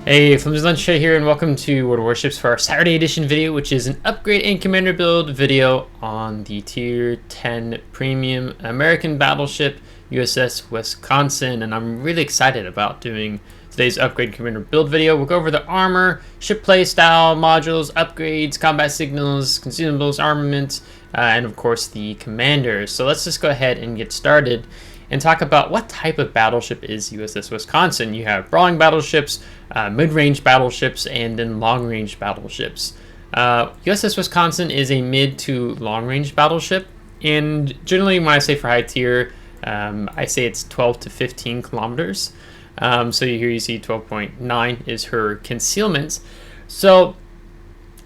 Hey, FlimsyLunchTray here, and welcome to World of Warships for our Saturday edition video, which is an upgrade and commander build video on the Tier 10 Premium American Battleship USS Wisconsin. And I'm really excited about doing today's upgrade commander build video. We'll go over the armor, ship play style, modules, upgrades, combat signals, consumables, armament, and of course the commanders. So let's just go ahead and get started and talk about what type of battleship is USS Wisconsin. You have brawling battleships, mid-range battleships, and then long-range battleships. USS Wisconsin is a mid to long-range battleship, and generally when I say for high tier, I say it's 12 to 15 kilometers. So here you see 12.9 is her concealment. So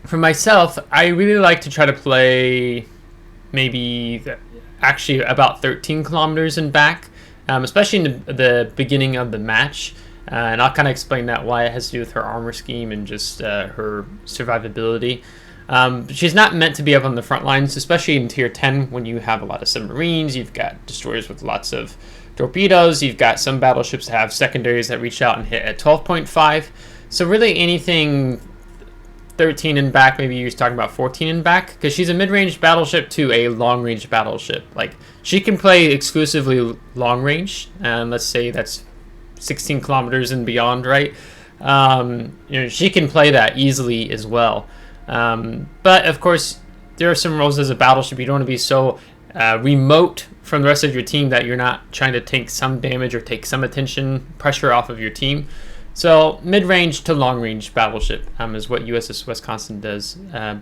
for myself, I really like to try to play maybe actually about 13 kilometers and back, especially in the beginning of the match. And I'll kind of explain that, why it has to do with her armor scheme and just her survivability. She's not meant to be up on the front lines, especially in tier 10 when you have a lot of submarines. You've got destroyers with lots of torpedoes. You've got some battleships that have secondaries that reach out and hit at 12.5. So really anything 13 and back, maybe you're talking about 14 and back, because she's a mid-range battleship to a long-range battleship. Like, she can play exclusively long-range, and let's say that's 16 kilometers and beyond, right? She can play that easily as well. But of course, there are some roles as a battleship. You don't want to be so remote from the rest of your team that you're not trying to take some damage or take some attention pressure off of your team. So mid-range to long-range battleship is what USS Wisconsin does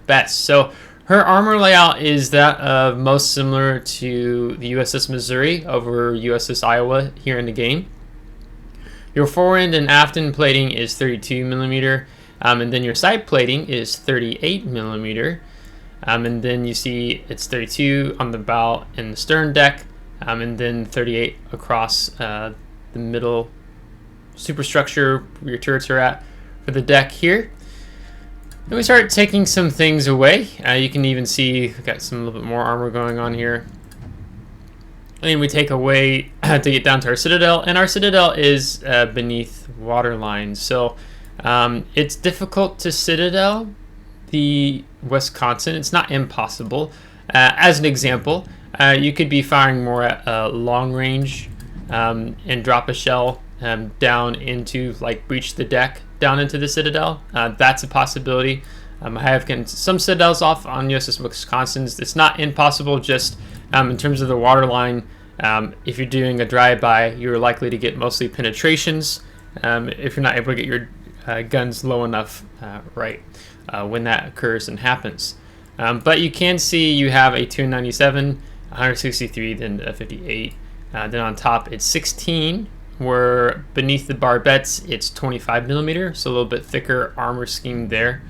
best. So her armor layout is that of most similar to the USS Missouri over USS Iowa here in the game. Your forend and aften plating is 32 millimeter, and then your side plating is 38 millimeter. And then you see it's 32 on the bow and the stern deck, and then 38 across the middle superstructure where your turrets are at for the deck here. Then we start taking some things away. You can even see we've got some little bit more armor going on here. And we take away to get down to our citadel, and our citadel is beneath waterline. So it's difficult to citadel the Wisconsin. It's not impossible. As an example, you could be firing more at long range and drop a shell down into, like, breach the deck down into the citadel. That's a possibility. I have some citadels off on USS Wisconsin. It's not impossible, just in terms of the waterline. If you're doing a drive-by, you're likely to get mostly penetrations if you're not able to get your guns low enough when that occurs and happens. But you can see you have a 297, 163, then a 58. Then on top it's 16, where beneath the barbettes it's 25 millimeter, so a little bit thicker armor scheme there.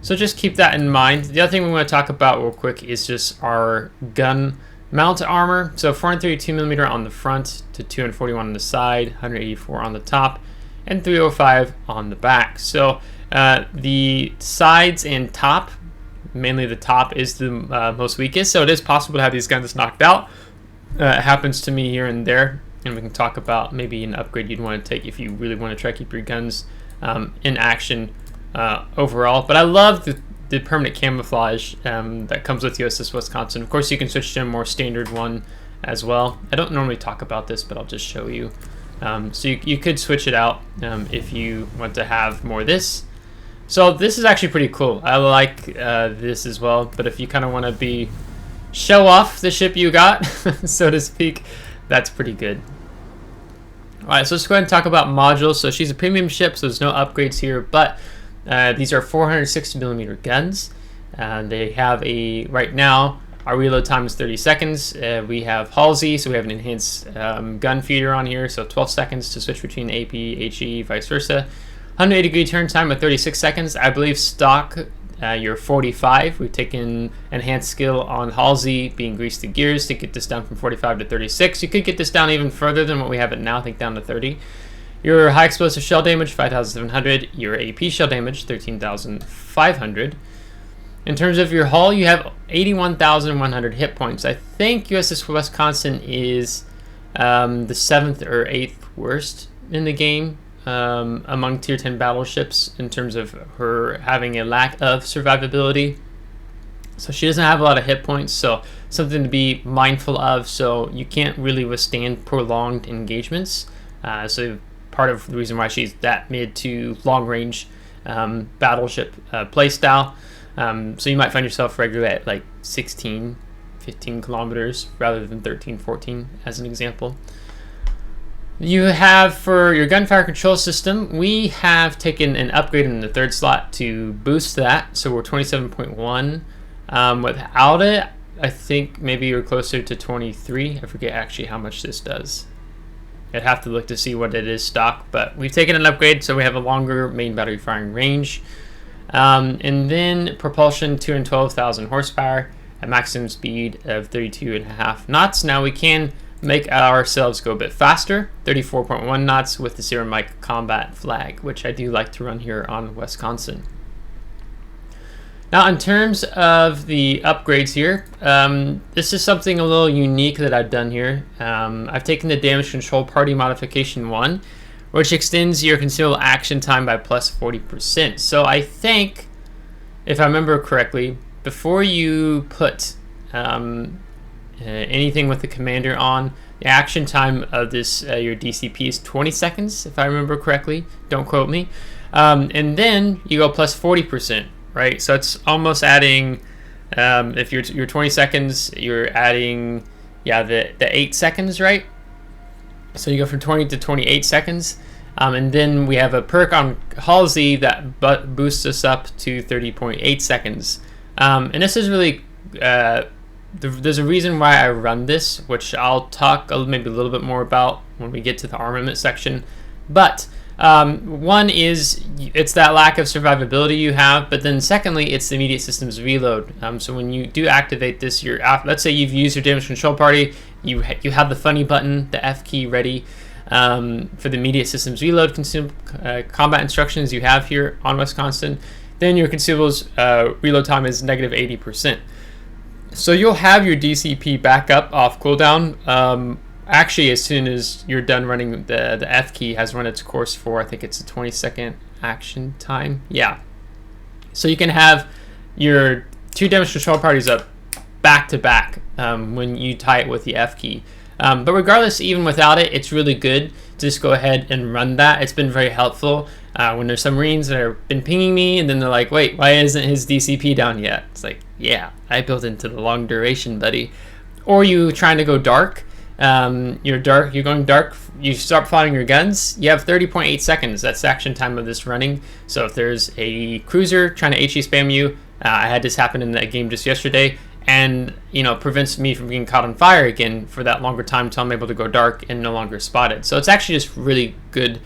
So just keep that in mind. The other thing we want to talk about real quick is just our gun mount armor. So 432 millimeter on the front to 241 on the side, 184 on the top, and 305 on the back. So the sides and top, mainly the top, is the most weakest. So it is possible to have these guns knocked out. It happens to me here and there. And we can talk about maybe an upgrade you'd want to take if you really want to try to keep your guns in action overall. But I love the permanent camouflage that comes with USS Wisconsin. Of course, you can switch to a more standard one as well. I don't normally talk about this, but I'll just show you. So you could switch it out if you want to have more of this. So this is actually pretty cool. I like this as well. But if you kind of want to show off the ship you got, so to speak, that's pretty good. Alright, so let's go ahead and talk about modules. So she's a premium ship, so there's no upgrades here, but these are 460 millimeter guns. They have right now, our reload time is 30 seconds. We have Halsey, so we have an enhanced gun feeder on here, so 12 seconds to switch between AP, HE, vice versa. 180 degree turn time with 36 seconds. I believe stock, you're 45. We've taken enhanced skill on Halsey, being greased to gears, to get this down from 45 to 36. You could get this down even further than what we have it now, I think down to 30. Your high explosive shell damage, 5,700. Your AP shell damage, 13,500. In terms of your hull, you have 81,100 hit points. I think USS Wisconsin is the 7th or 8th worst in the game among tier 10 battleships in terms of her having a lack of survivability. So she doesn't have a lot of hit points, so something to be mindful of. So you can't really withstand prolonged engagements. So part of the reason why she's that mid to long range battleship playstyle. So you might find yourself regularly at like 16, 15 kilometers rather than 13, 14 as an example. You have for your gunfire control system, we have taken an upgrade in the third slot to boost that. So we're 27.1. Without it, I think maybe you're closer to 23. I forget actually how much this does. I'd have to look to see what it is stock, but we've taken an upgrade, so we have a longer main battery firing range. And then propulsion 212,000 horsepower, a maximum speed of 32.5 knots. Now we can make ourselves go a bit faster, 34.1 knots with the zero mic combat flag, which I do like to run here on Wisconsin. Now, in terms of the upgrades here, this is something a little unique that I've done here. I've taken the damage control party modification 1, which extends your consumable action time by plus 40%. So I think, if I remember correctly, before you put anything with the commander on, the action time of this your DCP is 20 seconds, if I remember correctly. Don't quote me. And then you go plus 40%. Right, so it's almost adding, if you're 20 seconds, you're adding, the 8 seconds, right? So you go from 20 to 28 seconds, and then we have a perk on Halsey that boosts us up to 30.8 seconds. And this is really, there's a reason why I run this, which I'll talk maybe a little bit more about when we get to the armament section. But one is it's that lack of survivability you have, but then secondly, it's the immediate systems reload. So when you do activate this, let's say you've used your damage control party, you have the funny button, the F key ready for the immediate systems reload combat instructions you have here on Wisconsin. Then your consumables reload time is negative 80%. So you'll have your DCP back up off cooldown. Actually, as soon as you're done running, the F key has run its course for, I think it's a 20-second action time. Yeah. So you can have your 2 damage control parties up back to back when you tie it with the F key. But regardless, even without it, it's really good to just go ahead and run that. It's been very helpful when there's some Marines that have been pinging me, and then they're like, wait, why isn't his DCP down yet? It's like, yeah, I built into the long duration, buddy. Or you trying to go dark. You're going dark, you start firing your guns, you have 30.8 seconds. That's the action time of this running. So if there's a cruiser trying to HE spam you, I had this happen in that game just yesterday, and prevents me from being caught on fire again for that longer time until I'm able to go dark and no longer spotted. So it's actually just really good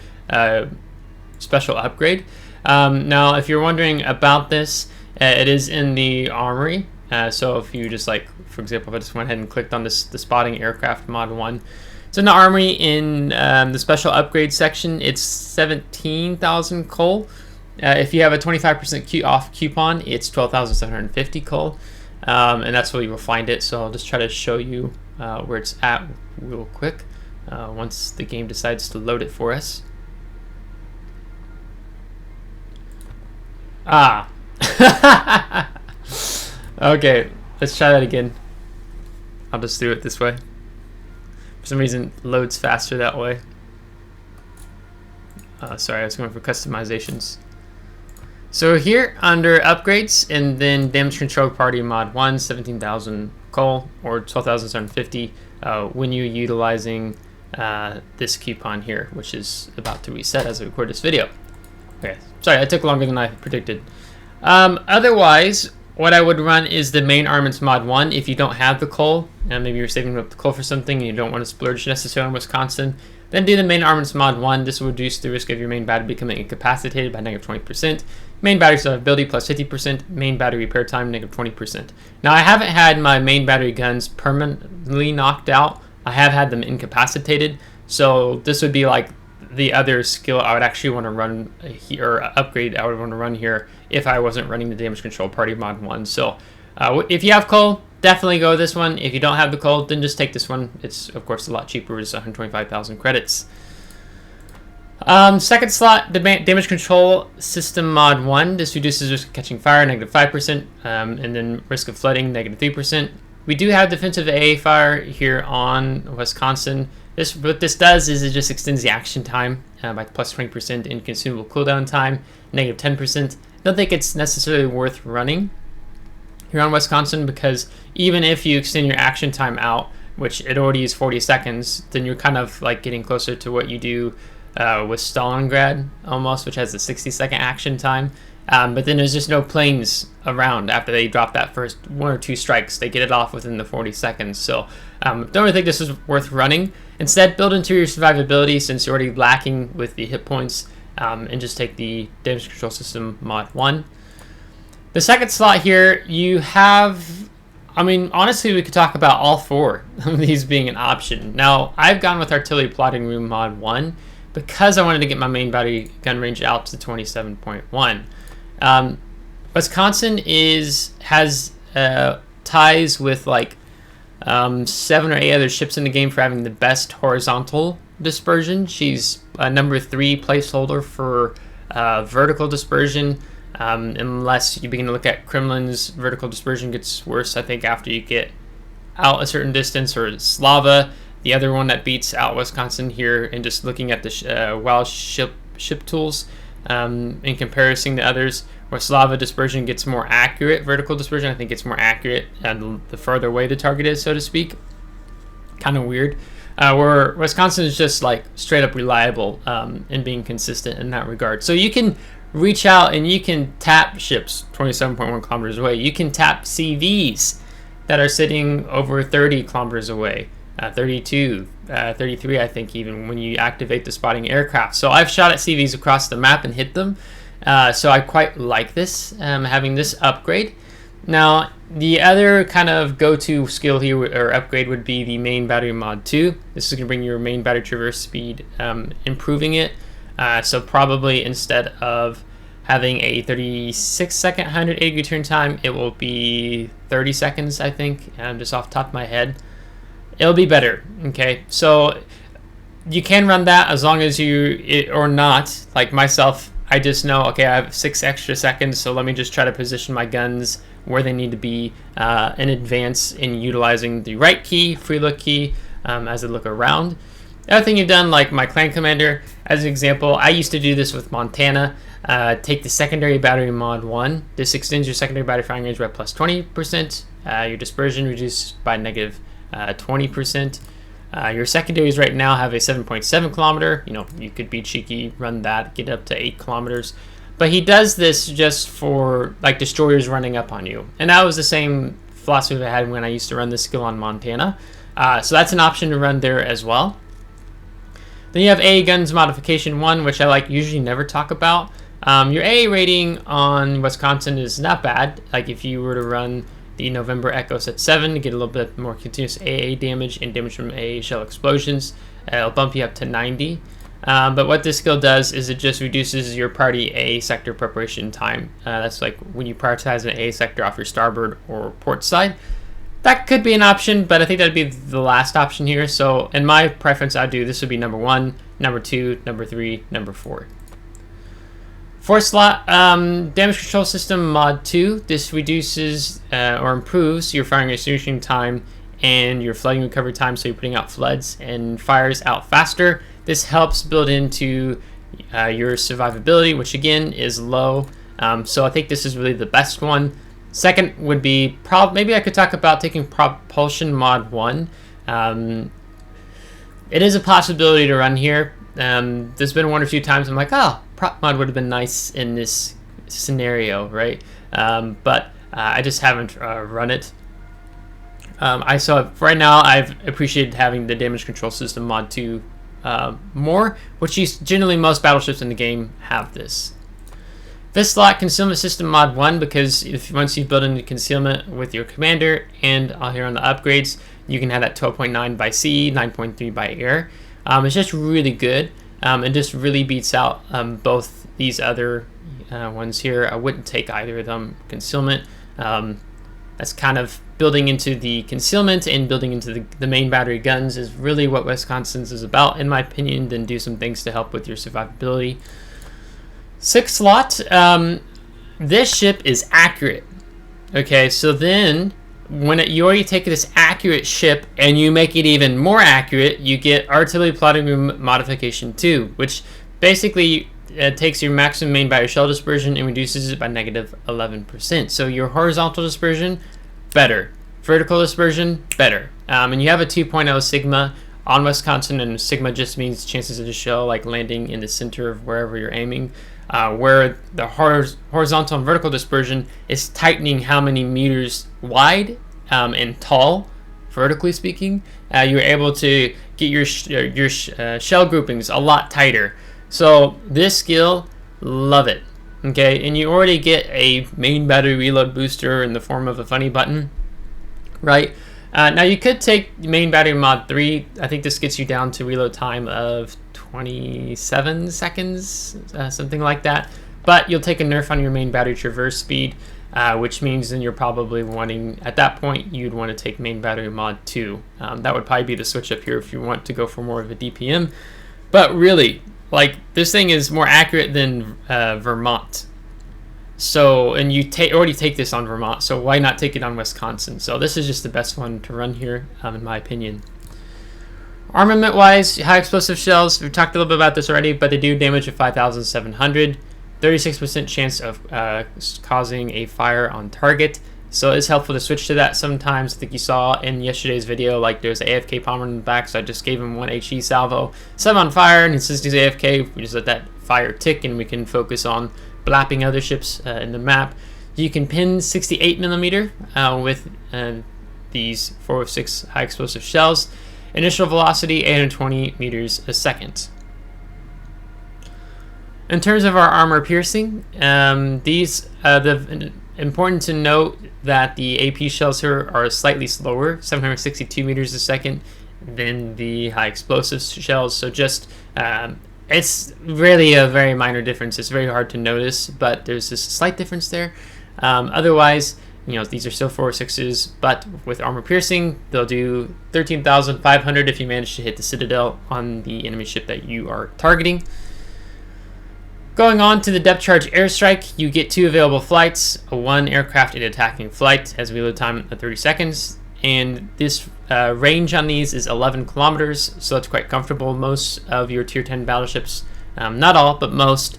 special upgrade. Now if you're wondering about this, it is in the armory. So if you just for example, if I just went ahead and clicked on the spotting aircraft mod 1, it's in the armory in the special upgrade section. It's 17,000 coal. If you have a 25% off coupon, it's 12,750 coal, and that's where you will find it. So I'll just try to show you where it's at real quick once the game decides to load it for us. Okay, let's try that again. I'll just do it this way. For some reason, it loads faster that way. Sorry, I was going for customizations. So here under upgrades, and then damage control party mod 1, 17,000 coal or 12,750 when you're utilizing this coupon here, which is about to reset as I record this video. Okay, sorry, that took longer than I predicted. Otherwise, what I would run is the main armaments mod 1 if you don't have the coal, and maybe you're saving up the coal for something and you don't want to splurge necessarily in Wisconsin. Then do the main armaments mod 1. This will reduce the risk of your main battery becoming incapacitated by negative 20%. Main battery survivability plus 50%. Main battery repair time negative 20%. Now I haven't had my main battery guns permanently knocked out. I have had them incapacitated. So this would be like the other skill I would actually want to run here, or upgrade I would want to run here if I wasn't running the damage control party mod 1. So if you have coal, definitely go with this one. If you don't have the coal, then just take this one. It's of course a lot cheaper. It's 125,000 credits. Second slot, damage control system mod 1. This reduces risk of catching fire, -5%, and then risk of flooding, -3%. We do have defensive AA fire here on Wisconsin. What this does is it just extends the action time by +20% in consumable cooldown time, -10%. I don't think it's necessarily worth running here on Wisconsin, because even if you extend your action time out, which it already is 40 seconds, then you're kind of like getting closer to what you do with Stalingrad almost, which has a 60-second action time. But then there's just no planes around after they drop that first 1 or 2 strikes. They get it off within the 40 seconds. So don't really think this is worth running. Instead, build into your survivability since you're already lacking with the hit points, and just take the damage control system mod 1. The second slot here, you have, I mean, honestly, we could talk about all 4 of these being an option. Now, I've gone with Artillery Plotting Room mod 1 because I wanted to get my main battery gun range out to 27.1. Wisconsin has ties with like 7 or 8 other ships in the game for having the best horizontal dispersion. She's a number 3 placeholder for vertical dispersion, unless you begin to look at Kremlin's vertical dispersion gets worse, I think, after you get out a certain distance, or Slava, the other one that beats out Wisconsin here, and just looking at the wild ship tools in comparison to others, where Slava dispersion gets more accurate, vertical dispersion I think gets more accurate and the further away the target is, so to speak. Kind of weird. Where Wisconsin is just like straight up reliable and being consistent in that regard. So you can reach out and you can tap ships 27.1 kilometers away. You can tap CVs that are sitting over 30 kilometers away. 32, 33, I think, even when you activate the spotting aircraft. So I've shot at CVs across the map and hit them. So I quite like this, having this upgrade. Now, the other kind of go-to skill here, or upgrade, would be the main battery mod 2. This is going to bring your main battery traverse speed, improving it. So probably instead of having a 36-second 180 degree turn time, it will be 30 seconds, I think, just off the top of my head. It'll be better, okay? So you can run that as long as or not, like myself, I just know, okay, I have 6 extra seconds, so let me just try to position my guns where they need to be in advance in utilizing the right key, free look key, as I look around. The other thing you've done, like my clan commander, as an example, I used to do this with Montana. Take the secondary battery mod 1. This extends your secondary battery firing range by +20%. Your dispersion reduced by -20%. Your secondaries right now have a 7.7 kilometer. You know, you could be cheeky, run that, get up to 8 kilometers. But he does this just for like destroyers running up on you. And that was the same philosophy I had when I used to run this skill on Montana. So that's an option to run there as well. Then you have AA Guns Modification 1, which I usually never talk about. Your AA rating on Wisconsin is not bad. Like if you were to run the November Echoes at 7 to get a little bit more continuous AA damage and damage from AA shell explosions, it'll bump you up to 90. But what this skill does is it just reduces your party AA sector preparation time. That's like when you prioritize an AA sector off your starboard or port side. That could be an option, but I think that'd be the last option here. So in my preference, I'd do this would be number 1, number 2, number 3, number 4. Fourth slot, damage control system mod 2. This reduces or improves your firing execution time and your flooding recovery time, so you're putting out floods and fires out faster. This helps build into your survivability, which again is low. So I think this is really the best one. Second would be maybe I could talk about taking propulsion mod 1. It is a possibility to run here. There's been 1 or 2 times I'm like, oh, prop mod would have been nice in this scenario, right? But I just haven't run it. I saw right now I've appreciated having the damage control system mod 2 more, which is generally most battleships in the game have this. Fifth slot, concealment system mod 1, because once you've built into concealment with your commander and here on the upgrades, you can have that 12.9 by sea, 9.3 by air. It's just really good. It just really beats out both these other ones here. I wouldn't take either of them. Concealment, That's kind of building into the concealment and building into the main battery guns is really what Wisconsin's is about, in my opinion. Then do some things to help with your survivability. 6 slot. This ship is accurate. Okay, so then when you already take this accurate ship and you make it even more accurate, you get artillery plotting room modification 2, which basically takes your maximum main battery shell dispersion and reduces it by negative 11%. So your horizontal dispersion, better. Vertical dispersion, better. And you have a 2.0 sigma on Wisconsin, and sigma just means chances of the shell like landing in the center of wherever you're aiming. Where the horizontal and vertical dispersion is tightening how many meters wide and tall, vertically speaking. You're able to get your shell groupings a lot tighter. So this skill, love it. Okay, and you already get a main battery reload booster in the form of a funny button, right? Now you could take main battery mod 3. I think this gets you down to reload time of 27 seconds, something like that. But you'll take a nerf on your main battery traverse speed, which means then you're probably wanting, at that point, you'd want to take main battery mod 2. That would probably be the switch up here if you want to go for more of a DPM. But really, like, this thing is more accurate than Vermont. So, and you already take this on Vermont, so why not take it on Wisconsin? So this is just the best one to run here, in my opinion. Armament-wise, high explosive shells, we've talked a little bit about this already, but they do damage of 5,700, 36% chance of causing a fire on target. So it's helpful to switch to that sometimes. I think you saw in yesterday's video, like there's an AFK bomber in the back, so I just gave him 1 HE salvo, set him on fire, and since he's AFK, we just let that fire tick, and we can focus on blapping other ships in the map. You can pin 68mm with these 406 high explosive shells. Initial velocity 820 meters a second. In terms of our armor piercing, important to note that the AP shells here are slightly slower, 762 meters a second, than the high explosive shells. So just it's really a very minor difference. It's very hard to notice, but there's this slight difference there. Otherwise, you know, these are still 406s, but with armor piercing, they'll do 13,500 if you manage to hit the citadel on the enemy ship that you are targeting. Going on to the depth charge airstrike, you get 2 available flights, a 1 aircraft in attacking flight, has reload time of 30 seconds, and this range on these is 11 kilometers, so that's quite comfortable. Most of your tier 10 battleships, not all, but most,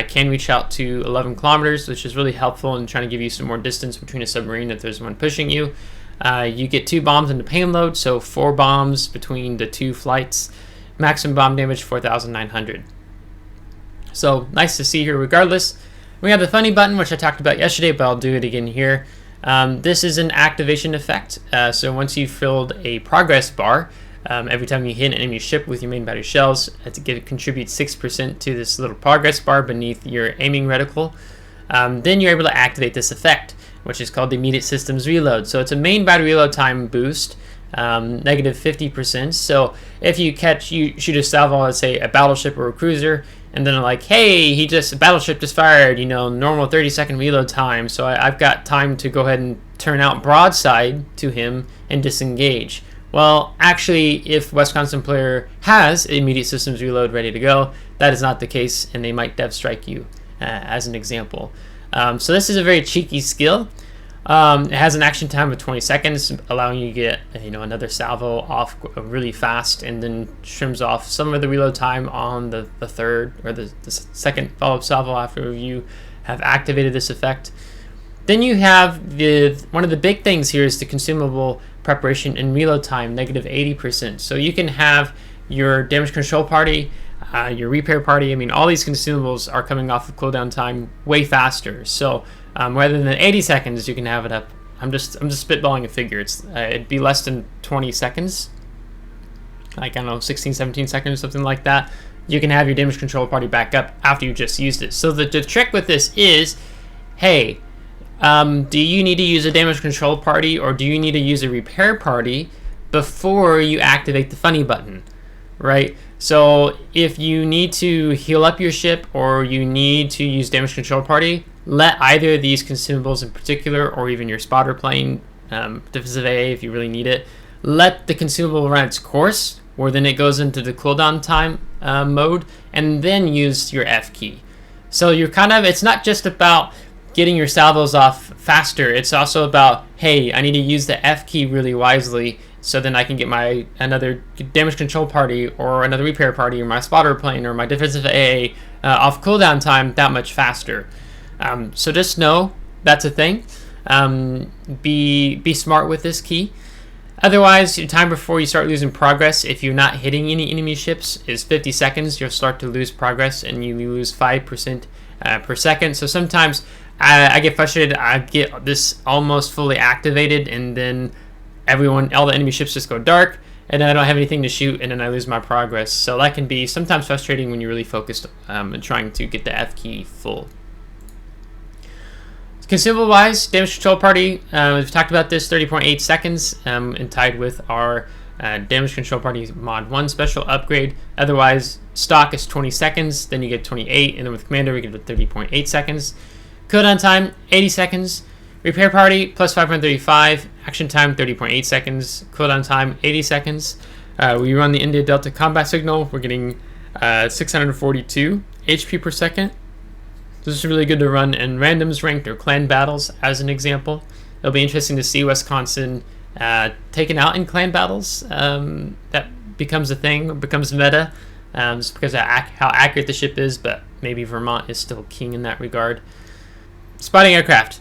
can reach out to 11 kilometers, which is really helpful in trying to give you some more distance between a submarine if there's one pushing you. You get 2 bombs in the payload, so 4 bombs between the 2 flights. Maximum bomb damage 4,900. So nice to see here regardless. We have the funny button, which I talked about yesterday, but I'll do it again here. This is an activation effect. So once you've filled a progress bar, every time you hit an enemy ship with your main battery shells, it contributes 6% to this little progress bar beneath your aiming reticle. Then you're able to activate this effect, which is called the immediate systems reload. So it's a main battery reload time boost, negative 50%. So if you shoot a salvo, let's say a battleship or a cruiser, and then like, hey, a battleship just fired, you know, normal 30-second reload time, so I've got time to go ahead and turn out broadside to him and disengage. Well, actually, if Wisconsin player has immediate systems reload ready to go, that is not the case, and they might dev strike you, as an example. So this is a very cheeky skill. It has an action time of 20 seconds, allowing you to get another salvo off really fast, and then trims off some of the reload time on the third or the second follow-up salvo after you have activated this effect. Then you have one of the big things here is the consumable preparation and reload time, negative 80%. So you can have your damage control party, your repair party. I mean, all these consumables are coming off of cooldown time way faster. So rather than 80 seconds, you can have it up. I'm just spitballing a figure. It'd be less than 20 seconds, like I don't know, 16, 17 seconds, something like that. You can have your damage control party back up after you just used it. So the trick with this is, hey, do you need to use a damage control party or do you need to use a repair party before you activate the funny button, right? So if you need to heal up your ship or you need to use damage control party, let either of these consumables in particular, or even your spotter plane, defensive AA if you really need it, let the consumable run its course, where then it goes into the cooldown time mode, and then use your F key. So you're it's not just about getting your salvos off faster, it's also about, hey, I need to use the F key really wisely, so then I can get another damage control party, or another repair party, or my spotter plane, or my defensive AA off cooldown time that much faster. So just know that's a thing. Be smart with this key. Otherwise, your time before you start losing progress, if you're not hitting any enemy ships, is 50 seconds. You'll start to lose progress, and you lose 5% per second. So sometimes I get frustrated. I get this almost fully activated, and then all the enemy ships just go dark, and then I don't have anything to shoot, and then I lose my progress. So that can be sometimes frustrating when you're really focused and trying to get the F key full. Consumable wise, damage control party, we've talked about this, 30.8 seconds, and tied with our damage control party mod 1 special upgrade. Otherwise, stock is 20 seconds, then you get 28, and then with commander we get 30.8 seconds. Cooldown time, 80 seconds. Repair party, plus 5.35. Action time, 30.8 seconds. Cooldown time, 80 seconds. We run the India Delta combat signal. We're getting 642 HP per second. This is really good to run in randoms, ranked, or clan battles, as an example. It'll be interesting to see Wisconsin taken out in clan battles. That becomes a thing, becomes meta, just because of how accurate the ship is, but maybe Vermont is still king in that regard. Spotting aircraft.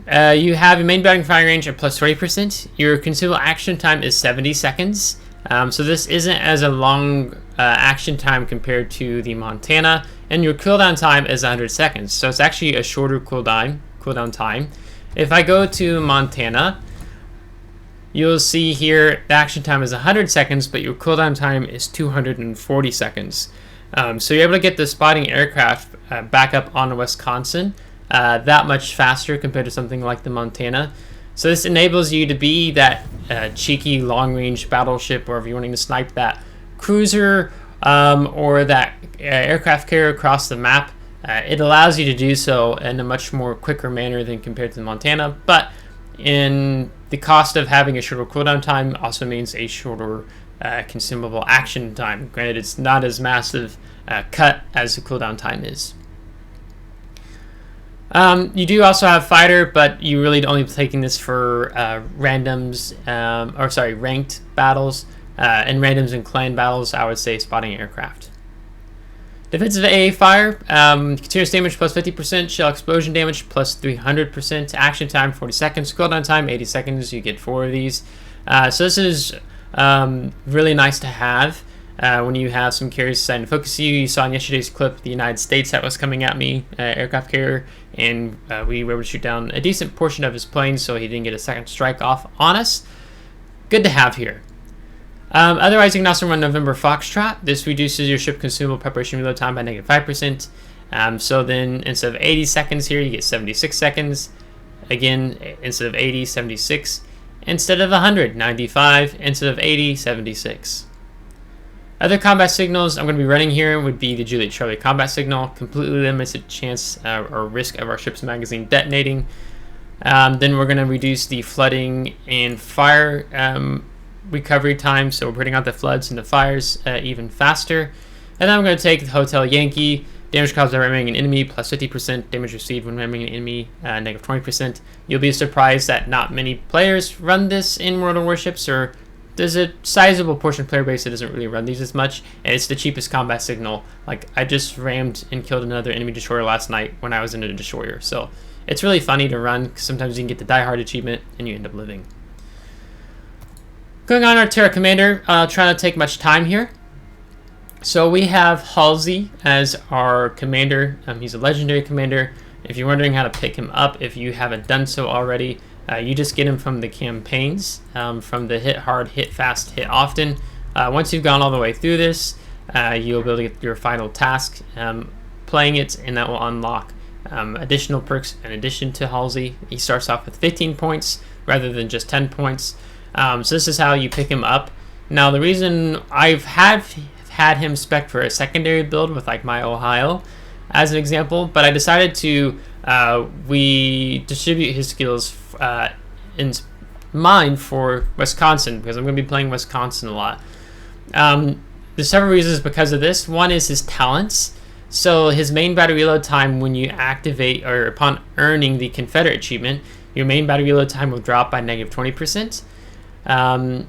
You have a main batting firing range of plus 20%. Your consumable action time is 70 seconds. So this isn't as a long action time compared to the Montana, and your cooldown time is 100 seconds. So it's actually a shorter cooldown time. If I go to Montana, you'll see here the action time is 100 seconds, but your cooldown time is 240 seconds. So you're able to get the spotting aircraft back up on Wisconsin that much faster compared to something like the Montana. So this enables you to be that cheeky long-range battleship, or if you're wanting to snipe that cruiser or that aircraft carrier across the map, it allows you to do so in a much more quicker manner than compared to the Montana. But in the cost of having a shorter cooldown time also means a shorter consumable action time. Granted, it's not as massive cut as the cooldown time is. You do also have fighter, but you really only taking this for ranked battles. In randoms and clan battles, I would say spotting aircraft. Defensive AA fire, continuous damage plus 50%, shell explosion damage plus 300%, action time 40 seconds, cooldown time 80 seconds. You get 4 of these. So this is really nice to have. When you have some carriers deciding to focus you. You saw in yesterday's clip the United States that was coming at me, aircraft carrier, and we were able to shoot down a decent portion of his plane, so he didn't get a second strike off on us. Good to have here. Otherwise, you can also run November Foxtrot. This reduces your ship consumable preparation reload time by -5%. So then instead of 80 seconds here, you get 76 seconds. Again, instead of 80, 76. Instead of 100, 95. Instead of 80, 76. Other combat signals I'm going to be running here would be the Juliet Charlie combat signal, completely limited chance or risk of our ship's magazine detonating. Then we're going to reduce the flooding and fire recovery time, so we're putting out the floods and the fires even faster. And then I'm going to take the Hotel Yankee, damage caused by ramming an enemy, plus 50%, damage received when ramming an enemy, negative 20%. You'll be surprised that not many players run this in World of Warships, or there's a sizable portion of player base that doesn't really run these as much, and it's the cheapest combat signal. Like, I just rammed and killed another enemy destroyer last night when I was in a destroyer, so it's really funny to run, because sometimes you can get the Die Hard achievement and you end up living. Going on our Terra Commander, trying not to take much time here. So we have Halsey as our commander. He's a legendary commander. If you're wondering how to pick him up, if you haven't done so already, you just get him from the campaigns, from the hit hard, hit fast, hit often. Once you've gone all the way through this, you'll be able to get your final task playing it, and that will unlock additional perks in addition to Halsey. He starts off with 15 points rather than just 10 points. So this is how you pick him up. Now, the reason I've had him spec for a secondary build with like my Ohio as an example, but I decided to we distribute his skills in mind for Wisconsin, because I'm going to be playing Wisconsin a lot. There's several reasons because of this. One is his talents. So his main battery reload time, when you activate or upon earning the Confederate achievement, your main battery reload time will drop by -20%. And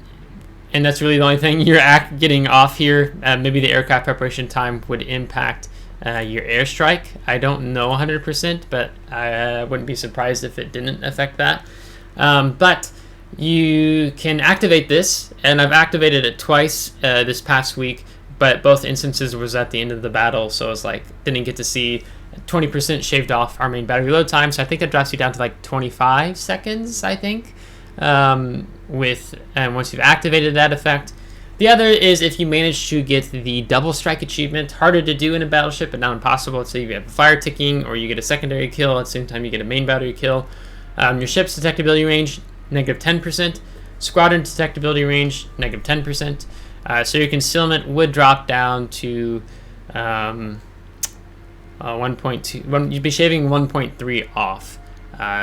that's really the only thing you're getting off here. Maybe the aircraft preparation time would impact your airstrike. I don't know 100%, but I wouldn't be surprised if it didn't affect that. But you can activate this, and I've activated it twice this past week, but both instances was at the end of the battle, so it's like didn't get to see 20% shaved off our main battery load time. So I think it drops you down to like 25 seconds, I think, once you've activated that effect. The other is if you manage to get the double strike achievement, harder to do in a battleship, but not impossible. Let's say you have a fire ticking, or you get a secondary kill at the same time you get a main battery kill. Your ship's detectability range, -10%. Squadron detectability range, -10%. So your concealment would drop down to 1.2. You'd be shaving 1.3 off.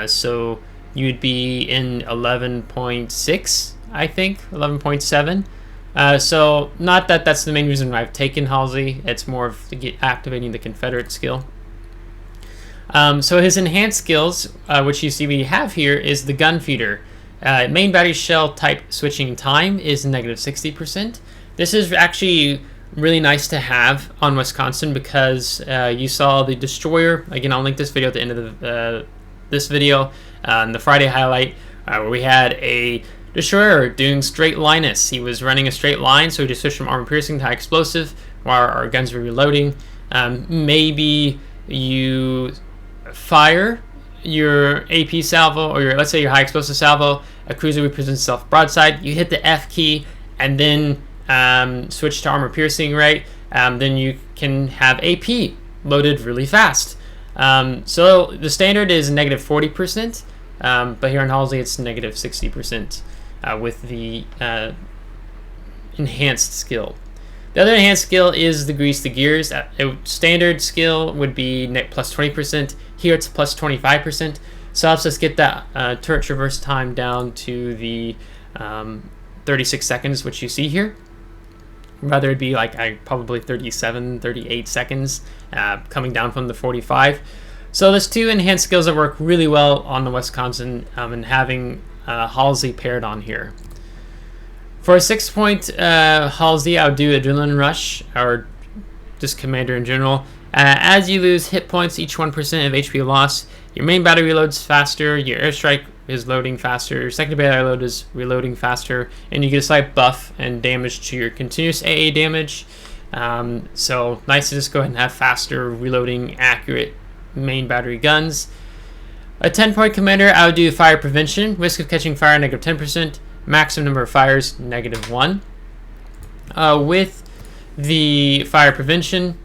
So you'd be in 11.6, I think, 11.7. So not that that's the main reason why I've taken Halsey. It's more of activating the Confederate skill. So his enhanced skills, which you see we have here, is the gun feeder. Main battery shell type switching time is -60%. This is actually really nice to have on Wisconsin because you saw the destroyer. Again, I'll link this video at the end of this video, in the Friday highlight, where we had a destroyer doing straight linus. He was running a straight line, so he just switched from armor piercing to high explosive while our guns were reloading. Maybe you fire your AP salvo, or let's say your high explosive salvo, a cruiser represents itself broadside, you hit the F key and then switch to armor piercing, right? Then you can have AP loaded really fast. So the standard is -40%, but here in Halsey it's -60% with the enhanced skill. The other enhanced skill is the grease the gears. Standard skill would be +20%. Here it's +25%. So it helps us get that turret traverse time down to the 36 seconds, which you see here. Rather it'd be like probably 37, 38 seconds coming down from the 45. So there's two enhanced skills that work really well on the Wisconsin, and having Halsey paired on here. For a 6-point Halsey, I would do Adrenaline Rush, or just Commander in general. As you lose hit points, each 1% of HP loss, your main battery reloads faster, your airstrike is loading faster, your secondary battery load is reloading faster, and you get a slight buff and damage to your continuous AA damage. So nice to just go ahead and have faster reloading, accurate main battery guns. A 10-point commander, I would do fire prevention, risk of catching fire -10%, maximum number of fires -1. With the fire prevention,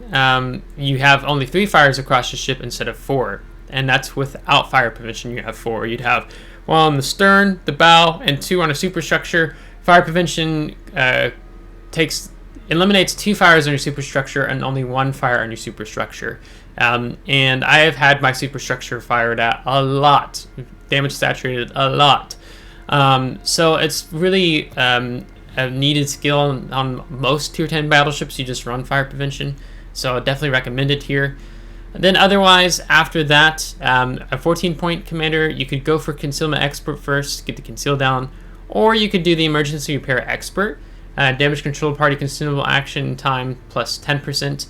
you have only 3 fires across your ship instead of 4, and that's without fire prevention. You have 4. You'd have 1 on the stern, the bow, and 2 on a superstructure. Fire prevention eliminates 2 fires on your superstructure and only 1 fire on your superstructure. And I have had my superstructure fired at a lot, damage saturated a lot. So it's really a needed skill on most tier 10 battleships. You just run fire prevention, so I definitely recommend it here. And then otherwise, after that, a 14-point commander, you could go for concealment expert first, get the conceal down, or you could do the emergency repair expert. Damage control party consumable action time plus 10%.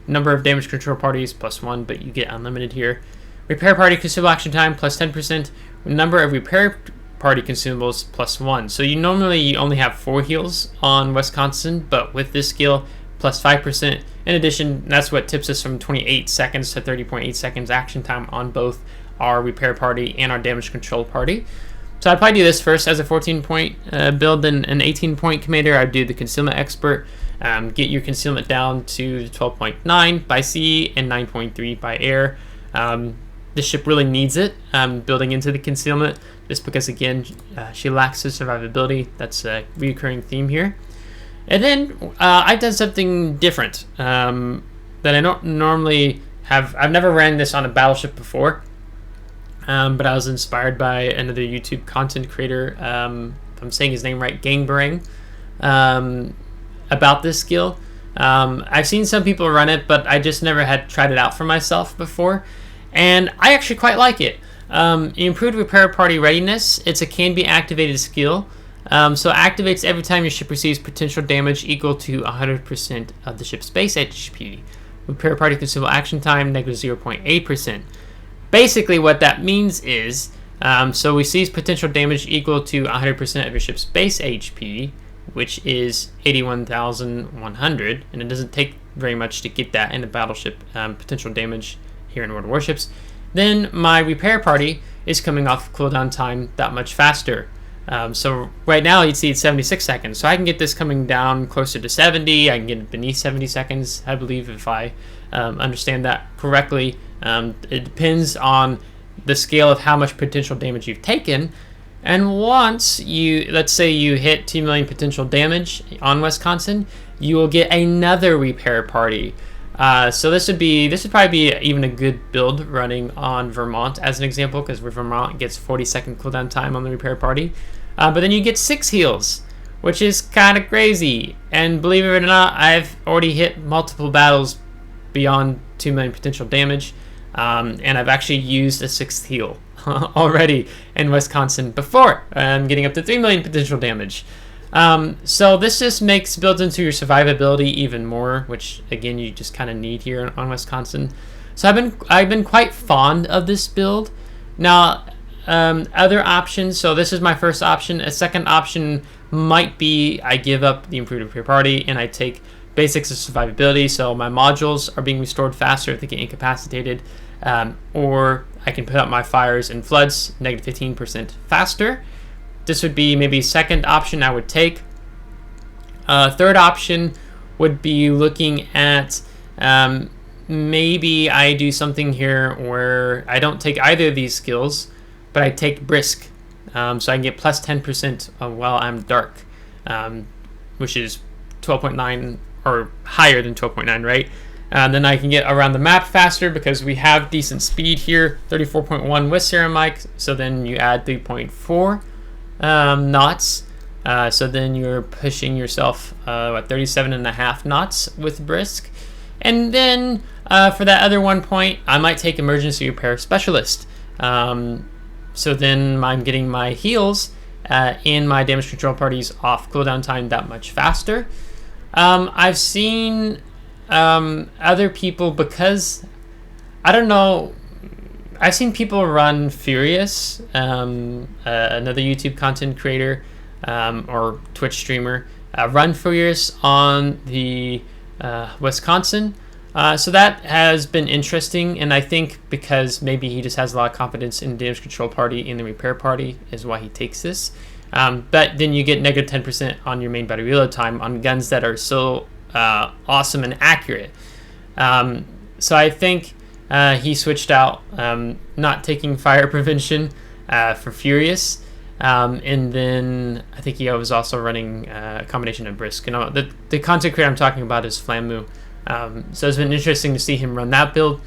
Number of damage control parties plus 1, but you get unlimited here. Repair party consumable action time plus 10%. Number of repair party consumables plus 1. So you normally only have 4 heals on Wisconsin, but with this skill, plus 5%. In addition, that's what tips us from 28 seconds to 30.8 seconds action time on both our repair party and our damage control party. So I'd probably do this first as a 14-point build, then an 18-point commander. I'd do the concealment expert, get your concealment down to 12.9 by sea and 9.3 by air. This ship really needs it, building into the concealment, just because, again, she lacks the survivability. That's a recurring theme here. And then I've done something different that I don't normally I've never ran this on a battleship before, but I was inspired by another YouTube content creator, if I'm saying his name right, Gangbarang, about this skill. I've seen some people run it, but I just never had tried it out for myself before, and I actually quite like it. Improved repair party readiness. It's a can be activated skill. So it activates every time your ship receives potential damage equal to 100% of the ship's base HP. Repair party consumable action time, negative 0.8%. Basically what that means is, so receives potential damage equal to 100% of your ship's base HP, which is 81,100, and it doesn't take very much to get that in a battleship potential damage here in World of Warships. Then my repair party is coming off cooldown time that much faster. So right now you'd see it's 76 seconds, so I can get this coming down closer to 70. I can get it beneath 70 seconds, I believe, if I understand that correctly. It depends on the scale of how much potential damage you've taken, and once you, let's say you hit 2 million potential damage on Wisconsin, you will get another repair party. So this would probably be even a good build running on Vermont as an example, because Vermont gets 40-second cooldown time on the repair party. But then you get 6 heals, which is kind of crazy. And believe it or not, I've already hit multiple battles beyond 2 million potential damage, and I've actually used a 6th heal already in Wisconsin before, getting up to 3 million potential damage. So this just builds into your survivability even more, which again you just kind of need here on Wisconsin. So I've been quite fond of this build. Now other options, so this is my first option. A second option might be I give up the improved repair party and I take basics of survivability, so my modules are being restored faster if they get incapacitated, or I can put up my fires and floods negative 15% faster. This would be maybe second option I would take. Third option would be looking at maybe I do something here where I don't take either of these skills, but I take brisk, so I can get plus 10% while I'm dark, which is 12.9 or higher than 12.9, right? Then I can get around the map faster because we have decent speed here, 34.1 with Ceramic, so then you add 3.4 knots, so then you're pushing yourself at 37.5 knots with brisk. And then for that other 1 point, I might take emergency repair specialist, so then I'm getting my heals in my damage control parties off cooldown time that much faster. I've seen other people, because I don't know, I've seen people run Furious, another YouTube content creator or Twitch streamer, run Furious on the Wisconsin. So that has been interesting, and I think because maybe he just has a lot of confidence in the damage control party and the repair party is why he takes this. But then you get negative 10% on your main battery reload time on guns that are so awesome and accurate. So I think he switched out, not taking fire prevention for Furious, and then I think he was also running a combination of brisk. You know, the content creator I'm talking about is Flamu. So it's been interesting to see him run that build.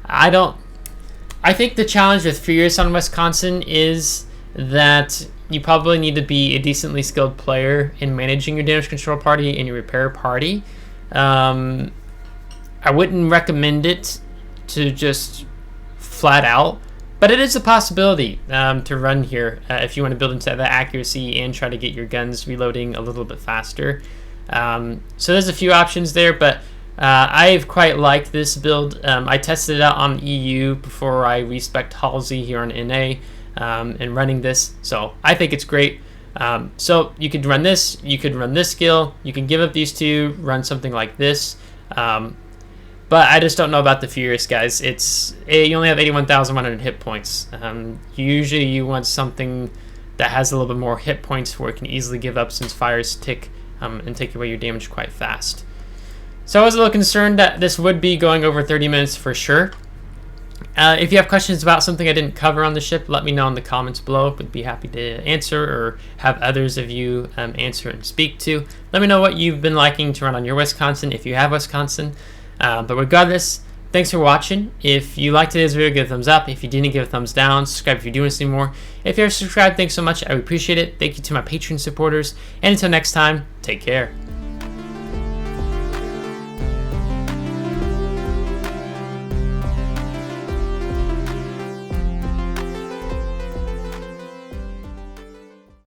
I think the challenge with Furious on Wisconsin is that you probably need to be a decently skilled player in managing your damage control party and your repair party. I wouldn't recommend it to just flat out, but it is a possibility to run here if you want to build into that accuracy and try to get your guns reloading a little bit faster. So there's a few options there, but I've quite liked this build. I tested it out on EU before I respec'd Halsey here on NA, and running this, so I think it's great. So you could run this, you could run this skill, you can give up these two, run something like this, but I just don't know about the Furious, guys. You only have 81,100 hit points. Usually you want something that has a little bit more hit points where it can easily give up, since fires tick and take away your damage quite fast. So I was a little concerned that this would be going over 30 minutes for sure. If you have questions about something I didn't cover on the ship, let me know in the comments below. Would be happy to answer, or have others of you answer and speak to. Let me know what you've been liking to run on your Wisconsin, if you have Wisconsin. But regardless, Thanks for watching. If you liked today's video, give it a thumbs up. If you didn't, give it a thumbs down. Subscribe if you do want to see more. If you're subscribed, thanks so much. I would appreciate it. Thank you to my Patreon supporters. And until next time, take care.